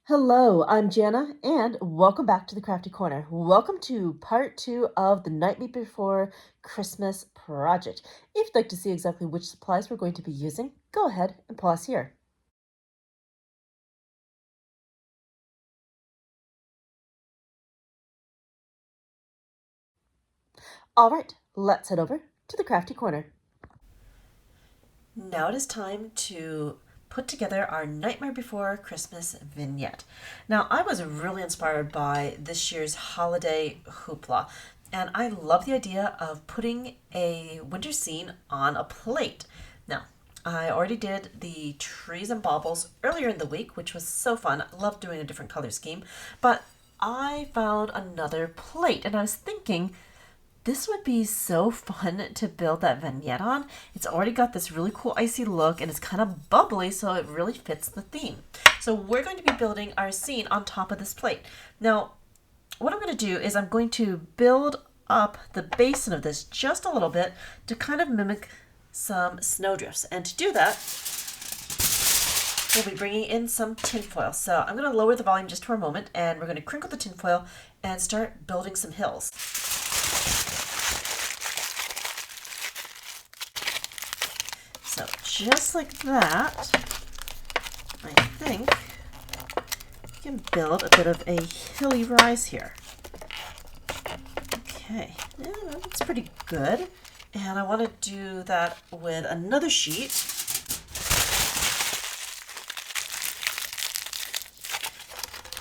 Hello, I'm Janna, and welcome back to the Crafty Corner. Welcome to part two of the Night Before Christmas project. If you'd like to see exactly which supplies we're going to be using, go ahead and pause here. All right, let's head over to the Crafty Corner. Now it is time to put together our Nightmare Before Christmas vignette. Now, I was really inspired by this year's holiday hoopla, and I love the idea of putting a winter scene on a plate. Now, I already did the trees and baubles earlier in the week, which was so fun. I love doing a different color scheme, but I found another plate, and I was thinking, this would be so fun to build that vignette on. It's already got this really cool icy look and it's kind of bubbly, so it really fits the theme. So we're going to be building our scene on top of this plate. Now, what I'm going to do is I'm going to build up the basin of this just a little bit to kind of mimic some snowdrifts. And to do that, we'll be bringing in some tinfoil. So I'm going to lower the volume just for a moment, and we're going to crinkle the tinfoil and start building some hills. So just like that, I think we can build a bit of a hilly rise here. Okay, yeah, that's pretty good. And I want to do that with another sheet.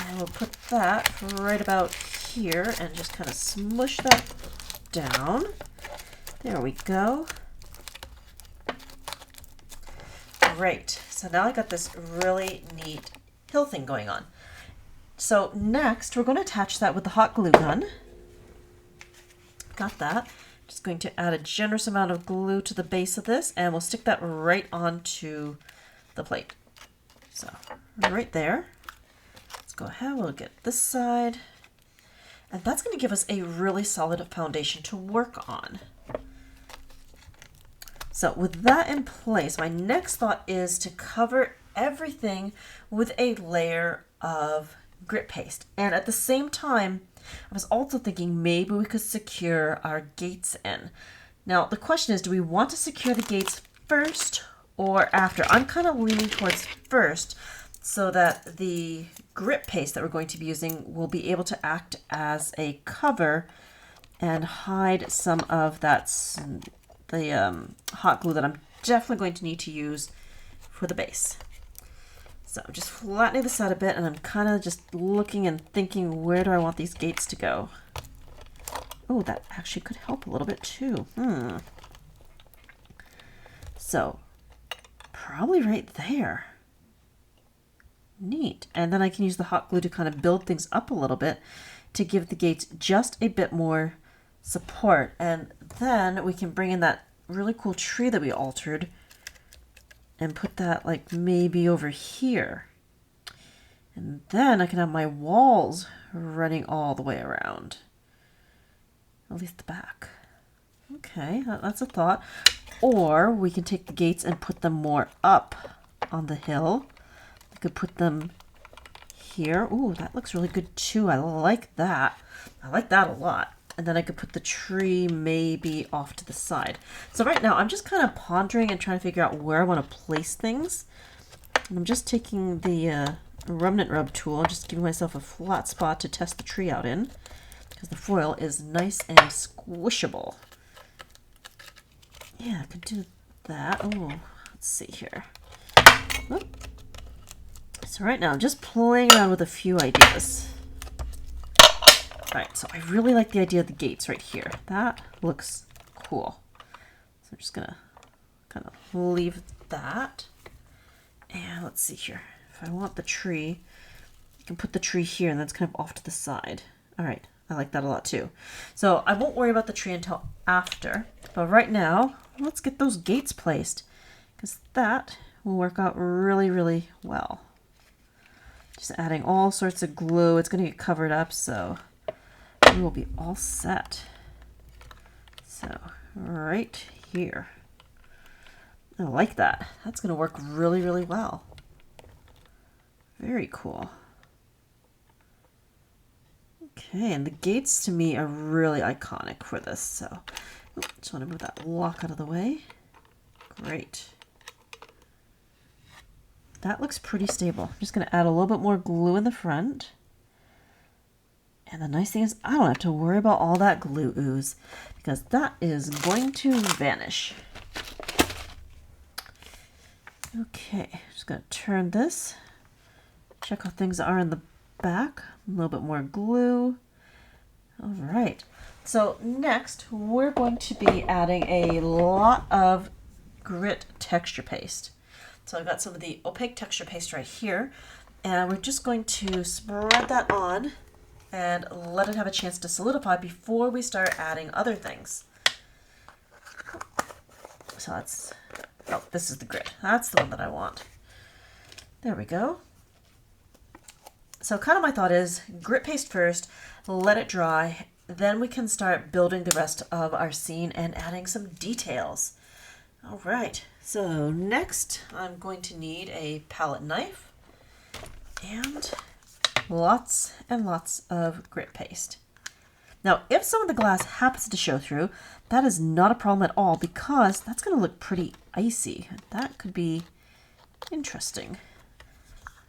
And we'll put that right about here and just kind of smush that down. There we go. Great. So now I got this really neat hill thing going on. So next we're going to attach that with the hot glue gun. Got that. Just going to add a generous amount of glue to the base of this, and we'll stick that right onto the plate. So right there. Let's go ahead, we'll get this side. And that's going to give us a really solid foundation to work on. So with that in place, my next thought is to cover everything with a layer of grit paste. And at the same time, I was also thinking maybe we could secure our gates in. Now, the question is, do we want to secure the gates first or after? I'm kind of leaning towards first, so that the grit paste that we're going to be using will be able to act as a cover and hide some of that the hot glue that I'm definitely going to need to use for the base. So I'm just flattening this out a bit, and I'm kind of just looking and thinking, where do I want these gates to go? Oh, that actually could help a little bit too. So probably right there. Neat. And then I can use the hot glue to kind of build things up a little bit to give the gates just a bit more support. And then we can bring in that really cool tree that we altered and put that like maybe over here. And then I can have my walls running all the way around, at least the back. Okay, that's a thought. Or we can take the gates and put them more up on the hill. I could put them here. Ooh, that looks really good too. I like that. I like that a lot. And then I could put the tree maybe off to the side. So right now I'm just kind of pondering and trying to figure out where I want to place things. And I'm just taking the remnant rub tool and just giving myself a flat spot to test the tree out in, because the foil is nice and squishable. Yeah, I could do that. Oh, let's see here. Oop. So right now I'm just playing around with a few ideas. Alright, so I really like the idea of the gates right here. That looks cool. So I'm just gonna kind of leave that. And let's see here. If I want the tree, you can put the tree here, and that's kind of off to the side. Alright, I like that a lot too. So I won't worry about the tree until after. But right now, let's get those gates placed, because that will work out really, really well. Just adding all sorts of glue. It's going to get covered up, so we will be all set. So right here. I like that. That's going to work really, really well. Very cool. Okay, and the gates to me are really iconic for this, so just want to move that lock out of the way. Great. That looks pretty stable. I'm just going to add a little bit more glue in the front. And the nice thing is I don't have to worry about all that glue ooze because that is going to vanish. Okay, just going to turn this. Check how things are in the back. A little bit more glue. All right. So next, we're going to be adding a lot of grit texture paste. So I've got some of the opaque texture paste right here, and we're just going to spread that on and let it have a chance to solidify before we start adding other things. So that's, oh, this is the grit. That's the one that I want. There we go. So kind of my thought is grit paste first, let it dry, then we can start building the rest of our scene and adding some details. All right, so next I'm going to need a palette knife and lots and lots of grit paste. Now, if some of the glass happens to show through, that is not a problem at all because that's going to look pretty icy. That could be interesting.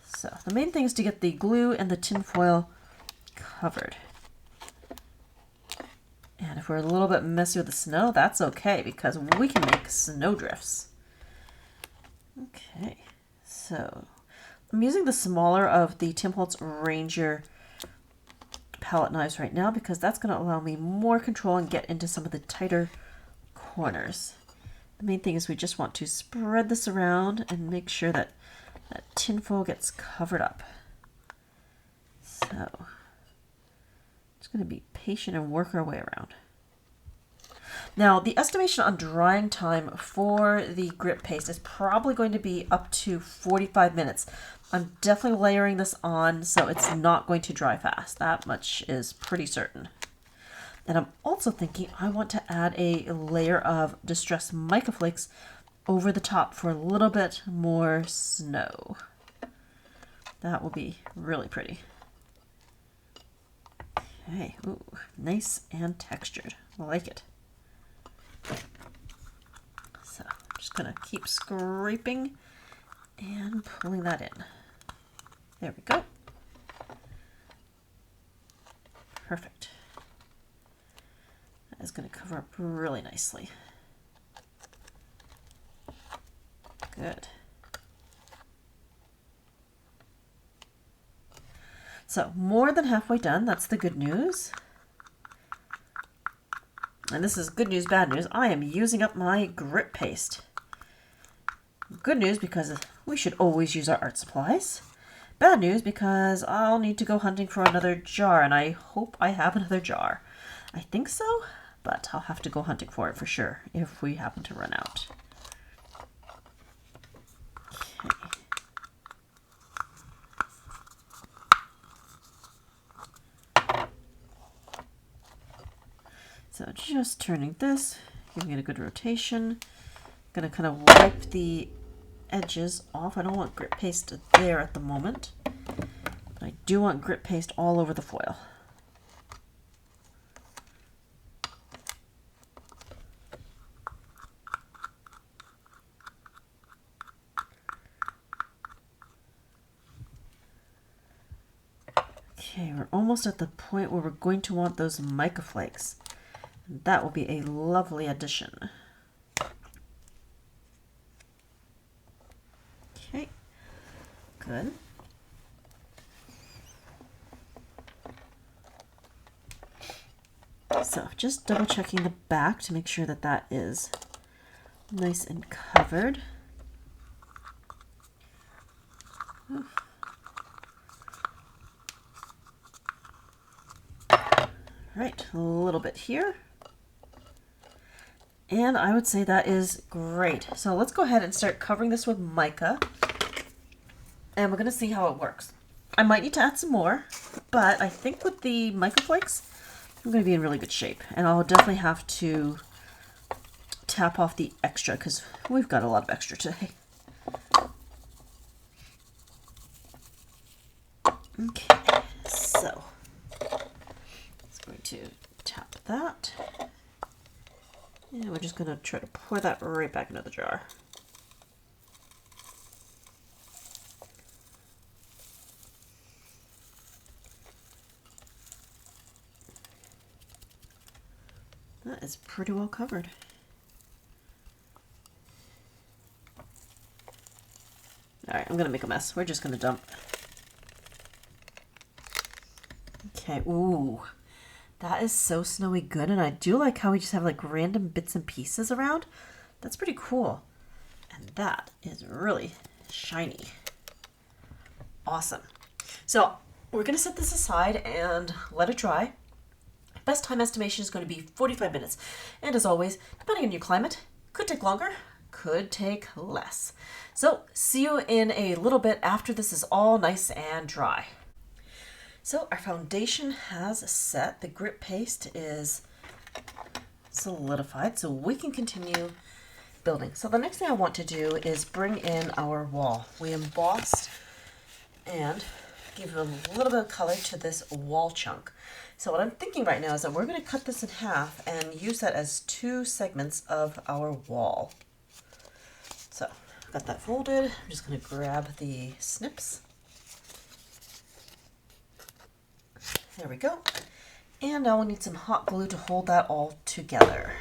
So the main thing is to get the glue and the tin foil covered. And if we're a little bit messy with the snow, that's okay because we can make snow drifts. Okay, so I'm using the smaller of the Tim Holtz Ranger palette knives right now because that's going to allow me more control and get into some of the tighter corners. The main thing is we just want to spread this around and make sure that that tin foil gets covered up. So just going to be patient and work our way around. Now, the estimation on drying time for the grit paste is probably going to be up to 45 minutes. I'm definitely layering this on so it's not going to dry fast. That much is pretty certain. And I'm also thinking I want to add a layer of distressed mica flakes over the top for a little bit more snow. That will be really pretty. Okay, ooh, nice and textured. I like it. So I'm just gonna keep scraping and pulling that in. There we go. Perfect. That is gonna cover up really nicely. Good. So more than halfway done, that's the good news. And this is good news, bad news. I am using up my grit paste. Good news because we should always use our art supplies. Bad news because I'll need to go hunting for another jar, and I hope I have another jar. I think so, but I'll have to go hunting for it for sure if we happen to run out. Okay. So just turning this, giving it a good rotation. Gonna kind of wipe the edges off. I don't want grit paste there at the moment, but I do want grit paste all over the foil. Okay, we're almost at the point where we're going to want those mica flakes. That will be a lovely addition. Okay, good. So just double checking the back to make sure that that is nice and covered. Right, a little bit here. And I would say that is great. So let's go ahead and start covering this with mica. And we're going to see how it works. I might need to add some more, but I think with the mica flakes, I'm going to be in really good shape. And I'll definitely have to tap off the extra because we've got a lot of extra today. Okay, so that. And we're just going to try to pour that right back into the jar. That is pretty well covered. All right, I'm gonna make a mess. We're just gonna dump. Okay, ooh, that is so snowy good, and I do like how we just have like random bits and pieces around. That's pretty cool. And that is really shiny. Awesome. So we're gonna set this aside and let it dry. Best time estimation is going to be 45 minutes. And as always, depending on your climate, could take longer, could take less. So see you in a little bit after this is all nice and dry. So our foundation has set. The grip paste is solidified, so we can continue building. So the next thing I want to do is bring in our wall. We embossed and give a little bit of color to this wall chunk. So what I'm thinking right now is that we're going to cut this in half and use that as 2 segments of our wall. So I've got that folded. I'm just going to grab the snips. There we go. And now we'll need some hot glue to hold that all together.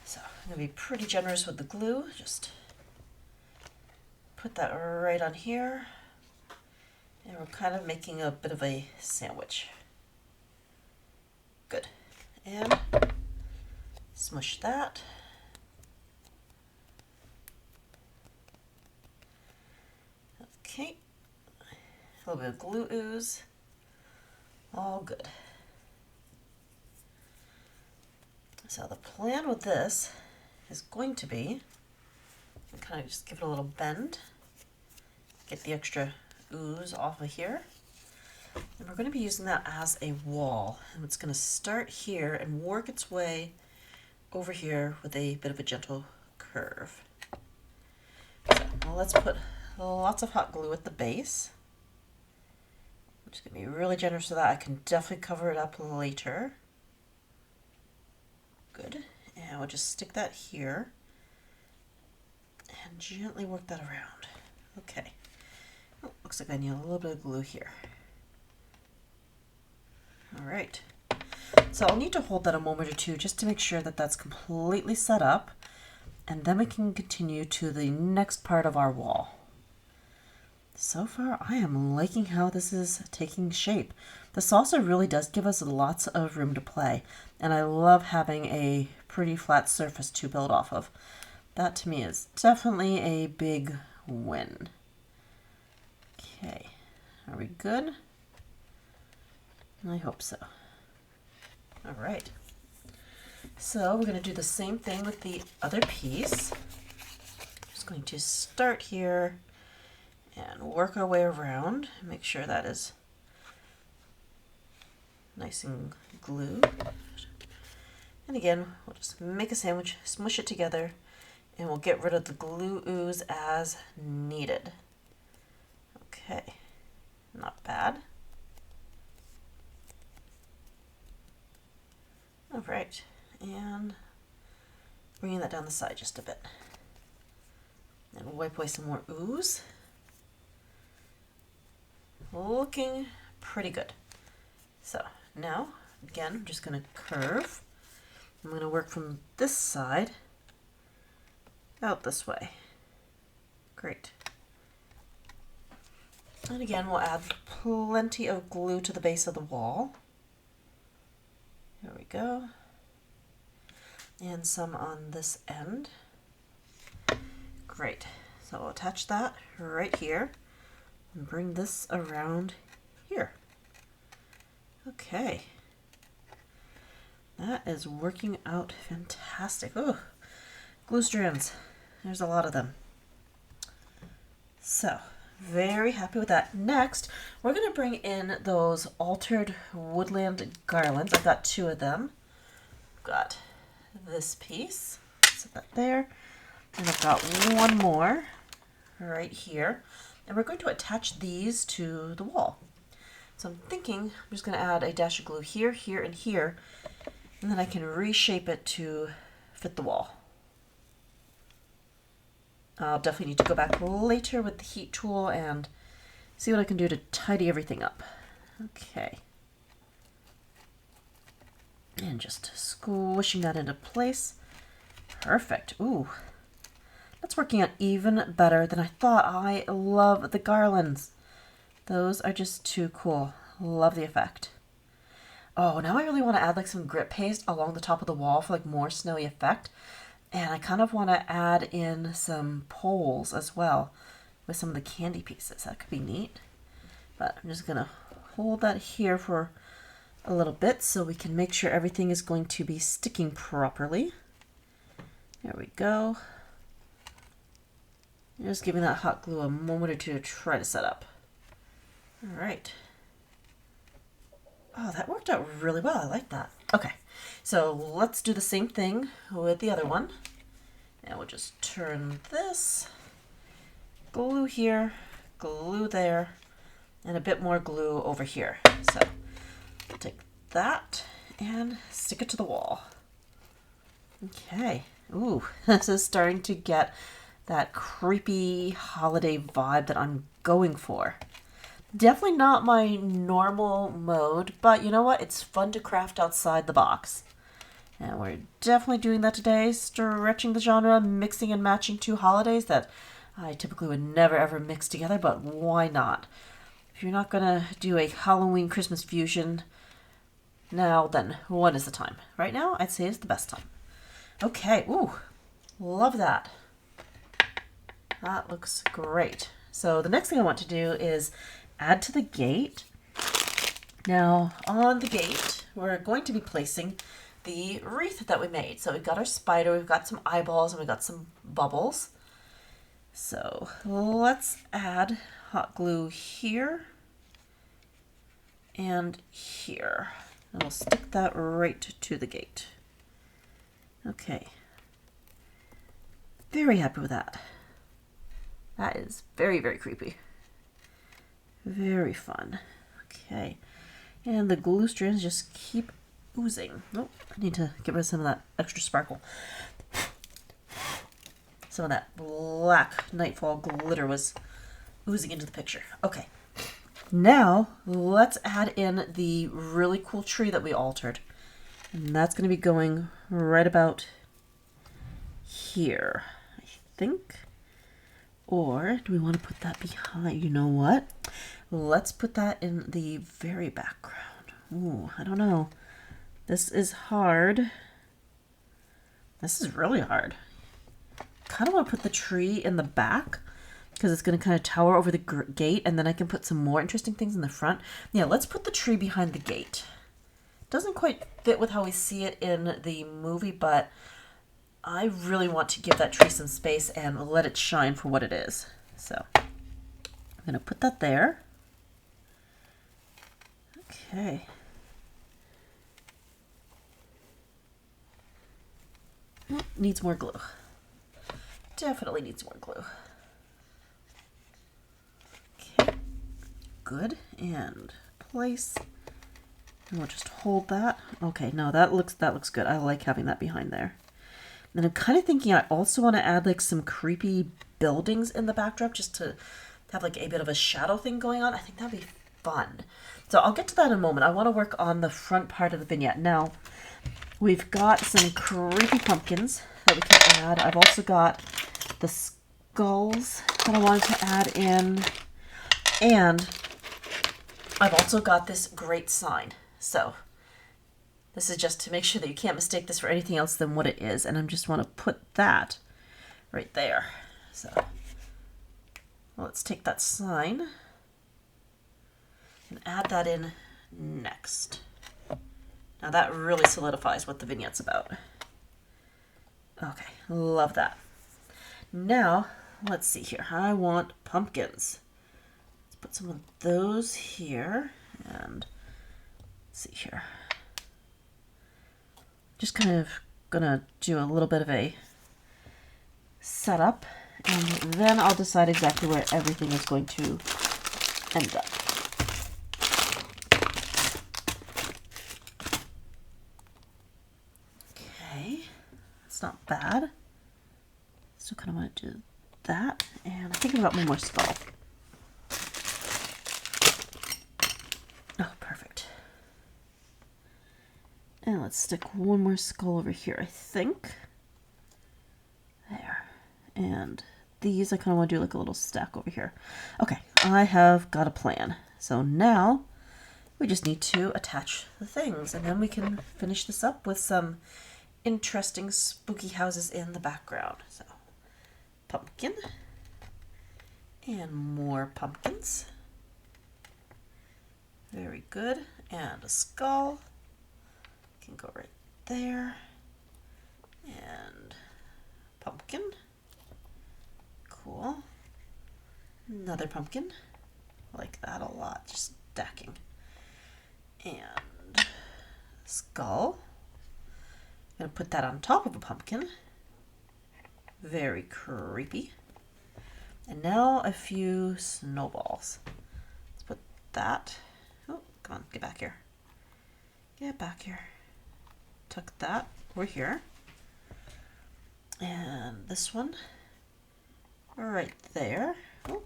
So I'm going to be pretty generous with the glue. Just put that right on here. And we're kind of making a bit of a sandwich. Good. And smush that. Okay. A little bit of glue ooze. All good. So the plan with this is going to be kind of just give it a little bend. Get the extra ooze off of here, and we're going to be using that as a wall, and it's going to start here and work its way over here with a bit of a gentle curve. So well, let's put lots of hot glue at the base. I'm just going to be really generous with that. I can definitely cover it up later. Good. And we'll just stick that here and gently work that around. Okay. Oh, looks like I need a little bit of glue here. All right. So I'll need to hold that a moment or two just to make sure that that's completely set up, and then we can continue to the next part of our wall. So far, I am liking how this is taking shape. The salsa really does give us lots of room to play, and I love having a pretty flat surface to build off of. That to me is definitely a big win. Okay, are we good? I hope so. All right. So we're going to do the same thing with the other piece. Just going to start here and work our way around. Make sure that is nice and glued. And again, we'll just make a sandwich, smush it together, and we'll get rid of the glue ooze as needed. Okay, not bad. All right, and bringing that down the side just a bit. And we'll wipe away some more ooze. Looking pretty good. So now, again, I'm just going to curve. I'm going to work from this side out this way. Great. And again, we'll add plenty of glue to the base of the wall. There we go. And some on this end. Great. So I'll attach that right here and bring this around here. Okay. That is working out fantastic. Oh, glue strands. There's a lot of them. So, very happy with that. Next, we're going to bring in those altered woodland garlands. I've got 2 of them. Got this piece. Set that there. And I've got 1 more right here. And we're going to attach these to the wall. So I'm thinking I'm just going to add a dash of glue here, here, and here, and then I can reshape it to fit the wall. I'll definitely need to go back later with the heat tool and see what I can do to tidy everything up. Okay. And just squishing that into place. Perfect. Ooh. That's working out even better than I thought. I love the garlands. Those are just too cool. Love the effect. Oh, now I really want to add like some grit paste along the top of the wall for like more snowy effect. And I kind of want to add in some poles as well with some of the candy pieces. That could be neat. But I'm just going to hold that here for a little bit so we can make sure everything is going to be sticking properly. There we go. Just giving that hot glue a moment or two to try to set up. All right. Oh, that worked out really well. I like that. Okay, so let's do the same thing with the other one. And we'll just turn this, glue here, glue there, and a bit more glue over here. So we'll take that and stick it to the wall. Okay. Ooh, this is starting to get that creepy holiday vibe that I'm going for. Definitely not my normal mode, but you know what? It's fun to craft outside the box. And we're definitely doing that today, stretching the genre, mixing and matching two holidays that I typically would never ever mix together, but why not? If you're not going to do a Halloween Christmas fusion now, then when is the time? Right now, I'd say it's the best time. Okay, ooh, love that. That looks great. So the next thing I want to do is add to the gate. Now on the gate, we're going to be placing the wreath that we made. So we've got our spider, we've got some eyeballs, and we've got some bubbles. So let's add hot glue here and here. And we'll stick that right to the gate. Okay. Very happy with that. That is very, very creepy. Very fun. Okay. And the glue strands just keep oozing. Oh, I need to get rid of some of that extra sparkle. Some of that black nightfall glitter was oozing into the picture. Okay. Now, let's add in the really cool tree that we altered. And that's going to be going right about here, I think. Or do we want to put that behind? You know what? Let's put that in the very background. Ooh, I don't know. This is hard. This is really hard. Kind of want to put the tree in the back because it's going to kind of tower over the gate, and then I can put some more interesting things in the front. Yeah, let's put the tree behind the gate. Doesn't quite fit with how we see it in the movie, but I really want to give that tree some space and let it shine for what it is. So I'm going to put that there. Okay. Needs more glue. Definitely needs more glue. Okay. Good. And place. And we'll just hold that. Okay, no, that looks good. I like having that behind there. And I'm kind of thinking I also want to add like some creepy buildings in the backdrop just to have like a bit of a shadow thing going on. I think that'd be fun. So I'll get to that in a moment. I want to work on the front part of the vignette. Now, we've got some creepy pumpkins that we can add. I've also got the skulls that I wanted to add in. And I've also got this great sign. So this is just to make sure that you can't mistake this for anything else than what it is. And I just want to put that right there. So let's take that sign and add that in next. Now that really solidifies what the vignette's about. Okay, love that. Now, let's see here. I want pumpkins. Let's put some of those here. And let's see here. Just kind of gonna do a little bit of a setup, and then I'll decide exactly where everything is going to end up. not bad. Still kind of want to do that. And I'm thinking about one more skull. Oh, perfect. And let's stick one more skull over here, I think. There. And these I kind of want to do like a little stack over here. Okay, I have got a plan. So now we just need to attach the things, and then we can finish this up with some interesting spooky houses in the background. So pumpkin and more pumpkins. Very good. And a skull can go right there. And pumpkin. Cool. Another pumpkin. I like that a lot, just stacking. And skull. I'm gonna put that on top of a pumpkin. Very creepy. And now a few snowballs. Let's put that. Oh, come on, get back here. Get back here. Tuck that over here. And this one right there. Oh.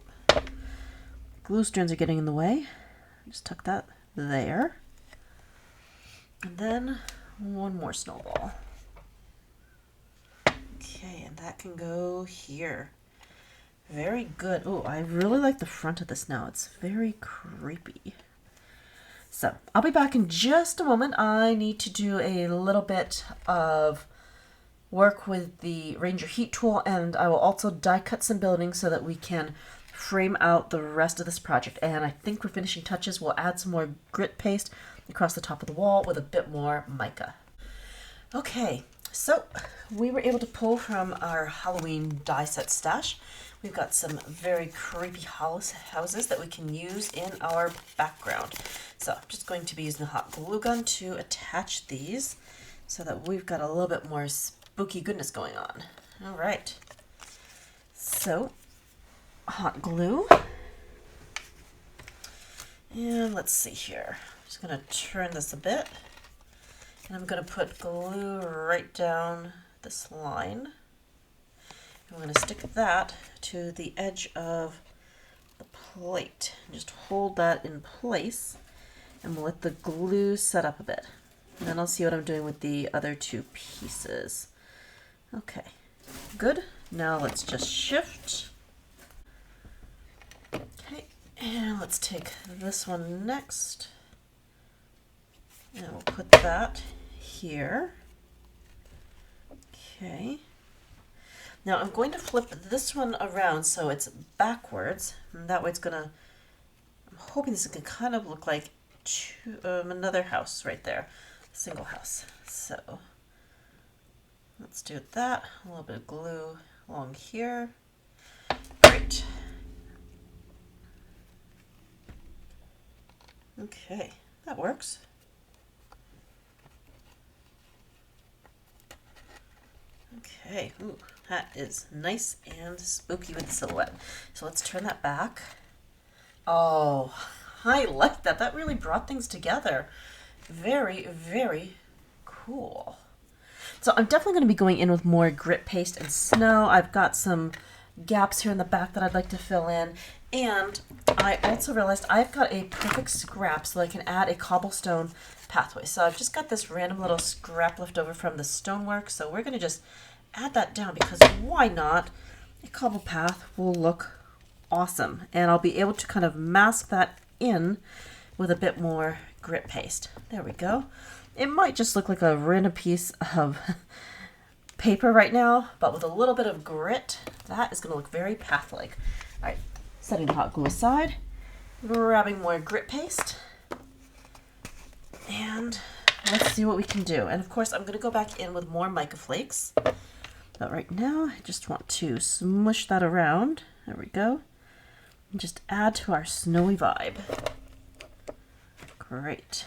Glue strands are getting in the way. Just tuck that there. And then one more snowball. Okay, and that can go here. Very good. Oh, I really like the front of this now. It's very creepy. So I'll be back in just a moment. I need to do a little bit of work with the Ranger heat tool, and I will also die cut some buildings so that we can frame out the rest of this project. And I think for finishing touches, we'll add some more grit paste across the top of the wall with a bit more mica. Okay, so we were able to pull from our Halloween die set stash. We've got some very creepy houses that we can use in our background. So I'm just going to be using the hot glue gun to attach these so that we've got a little bit more spooky goodness going on. All right. So hot glue. And let's see here. I'm just going to turn this a bit. And I'm going to put glue right down this line. I'm going to stick that to the edge of the plate. And just hold that in place. And we'll let the glue set up a bit. And then I'll see what I'm doing with the other two pieces. Okay, good. Now let's just shift. Okay, and let's take this one next. And we'll put that here. Okay. Now I'm going to flip this one around so it's backwards. And that way it's gonna, I'm hoping this can kind of look like another house right there. A single house. So let's do that. A little bit of glue along here. Great. Okay, that works. Okay, ooh, that is nice and spooky with the silhouette. So let's turn that back. Oh, I like that. That really brought things together. Very, very cool. So I'm definitely going to be going in with more grit paste and snow. I've got some gaps here in the back that I'd like to fill in. And I also realized I've got a perfect scrap so I can add a cobblestone pathway. So I've just got this random little scrap left over from the stonework. So we're going to just add that down because why not? A cobble path will look awesome. And I'll be able to kind of mask that in with a bit more grit paste. There we go. It might just look like a random piece of paper right now, but with a little bit of grit, that is going to look very path-like. All right, setting the hot glue aside, grabbing more grit paste, and let's see what we can do. And of course, I'm going to go back in with more mica flakes. But right now, I just want to smush that around. There we go. And just add to our snowy vibe. Great.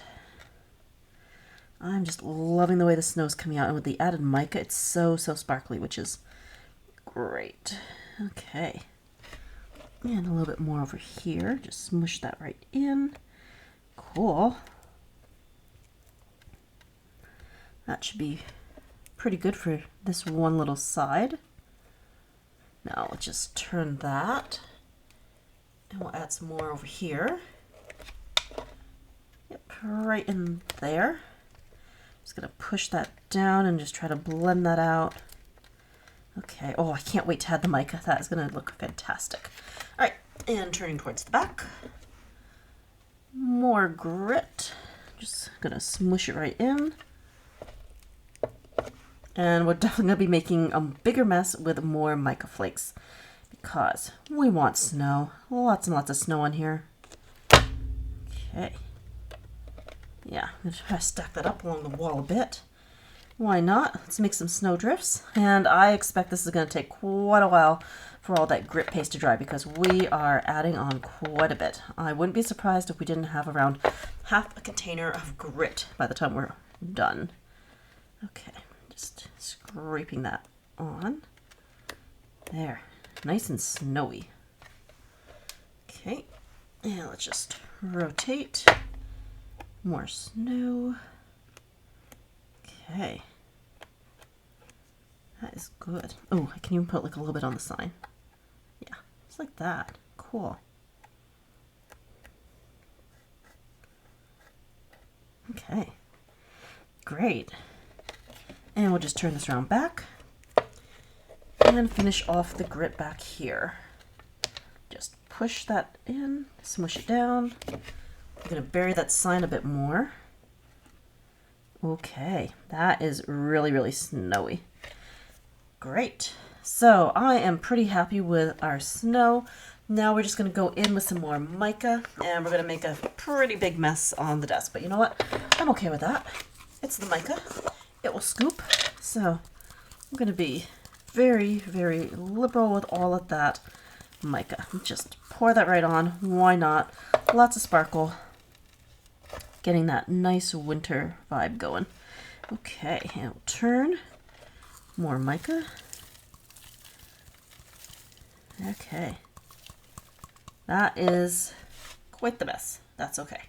I'm just loving the way the snow's coming out, and with the added mica, it's so sparkly, which is great. Okay. And a little bit more over here. Just smush that right in. Cool. That should be pretty good for this one little side. Now let's just turn that, and we'll add some more over here. Yep, right in there. Just gonna push that down and just try to blend that out. Okay, oh, I can't wait to add the mica. That is gonna look fantastic. All right, and turning towards the back. More grit. Just gonna smush it right in. And we're definitely going to be making a bigger mess with more mica flakes because we want snow. Lots and lots of snow on here. Okay. Yeah, I'm going to try to stack that up along the wall a bit. Why not? Let's make some snow drifts. And I expect this is going to take quite a while for all that grit paste to dry because we are adding on quite a bit. I wouldn't be surprised if we didn't have around half a container of grit by the time we're done. Okay. Just scraping that on. There, nice and snowy. Okay, and let's just rotate. More snow. Okay. That is good. Oh, I can even put like a little bit on the sign. Yeah, just like that. Cool. Okay, great. And we'll just turn this around back and finish off the grit back here. Just push that in, smush it down. I'm going to bury that sign a bit more. Okay, that is really, really snowy. Great. So I am pretty happy with our snow. Now we're just going to go in with some more mica and we're going to make a pretty big mess on the desk. But you know what? I'm okay with that. It's the mica. It will scoop, so I'm going to be very, very liberal with all of that mica. Just pour that right on. Why not? Lots of sparkle. Getting that nice winter vibe going. Okay, and we'll turn. More mica. Okay. That is quite the mess. That's okay.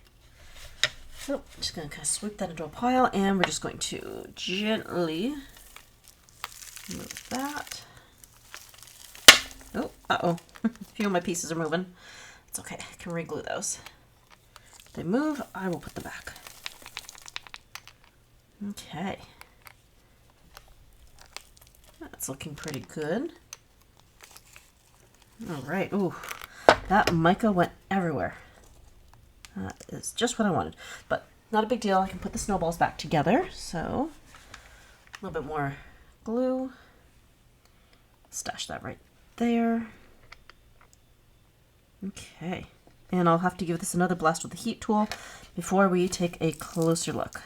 So I'm just going to kind of sweep that into a pile and we're just going to gently move that. Oh, uh-oh. A few of my pieces are moving. It's okay. I can re-glue those. If they move, I will put them back. Okay. That's looking pretty good. All right. Ooh, that mica went everywhere. That is just what I wanted, but not a big deal. I can put the snowballs back together. So a little bit more glue. Stash that right there. Okay. And I'll have to give this another blast with the heat tool before we take a closer look.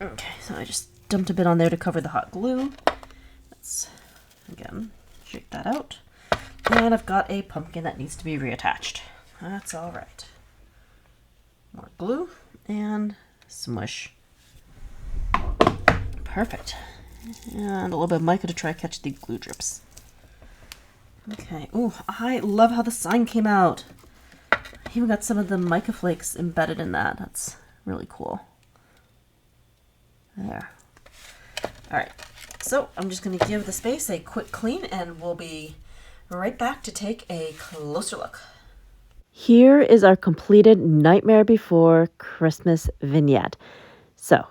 Okay, so I just dumped a bit on there to cover the hot glue. Let's, again, shake that out. And I've got a pumpkin that needs to be reattached. That's all right. More glue and smush. Perfect. And a little bit of mica to try to catch the glue drips. Okay. Ooh, I love how the sign came out. I even got some of the mica flakes embedded in that. That's really cool. There. All right. So I'm just going to give the space a quick clean and we'll be right back to take a closer look. Here is our completed Nightmare Before Christmas vignette. So,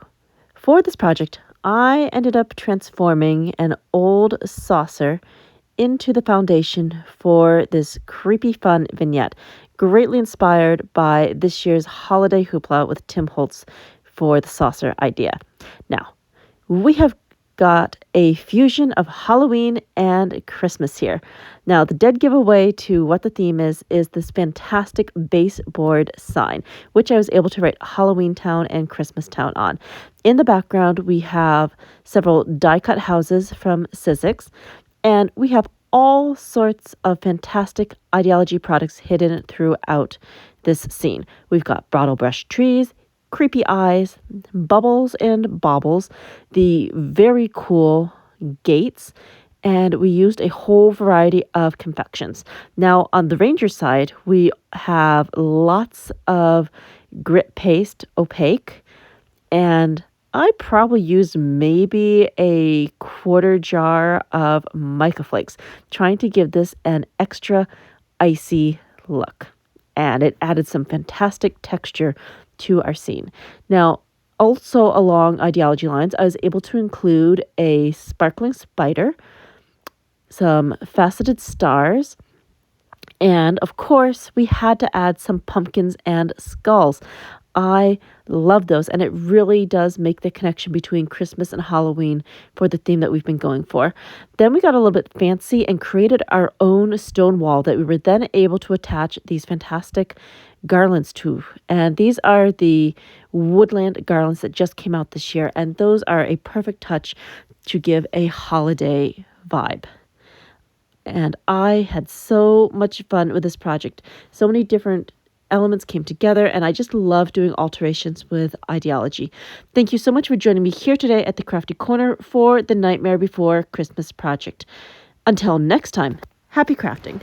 for this project, I ended up transforming an old saucer into the foundation for this creepy fun vignette, greatly inspired by this year's holiday hoopla with Tim Holtz for the saucer idea. Now, we have got a fusion of Halloween and Christmas here. Now, the dead giveaway to what the theme is this fantastic baseboard sign, which I was able to write Halloween Town and Christmas Town on. In the background, we have several die-cut houses from Sizzix, and we have all sorts of fantastic Idea-ology products hidden throughout this scene. We've got bottle brush trees, creepy eyes, bubbles and baubles, the very cool gates, and we used a whole variety of confections. Now, on the Ranger side, we have lots of grit paste, opaque, and I probably used maybe a quarter jar of mica flakes, trying to give this an extra icy look. And it added some fantastic texture to our scene. Now, also along ideology lines, I was able to include a sparkling spider, some faceted stars, and of course, we had to add some pumpkins and skulls. I love those, and it really does make the connection between Christmas and Halloween for the theme that we've been going for. Then we got a little bit fancy and created our own stone wall that we were then able to attach these fantastic garlands to. And these are the woodland garlands that just came out this year, and those are a perfect touch to give a holiday vibe. And I had so much fun with this project. So many different elements came together, and I just love doing alterations with ideology. Thank you so much for joining me here today at the Crafty Corner for the Nightmare Before Christmas project. Until next time, happy crafting.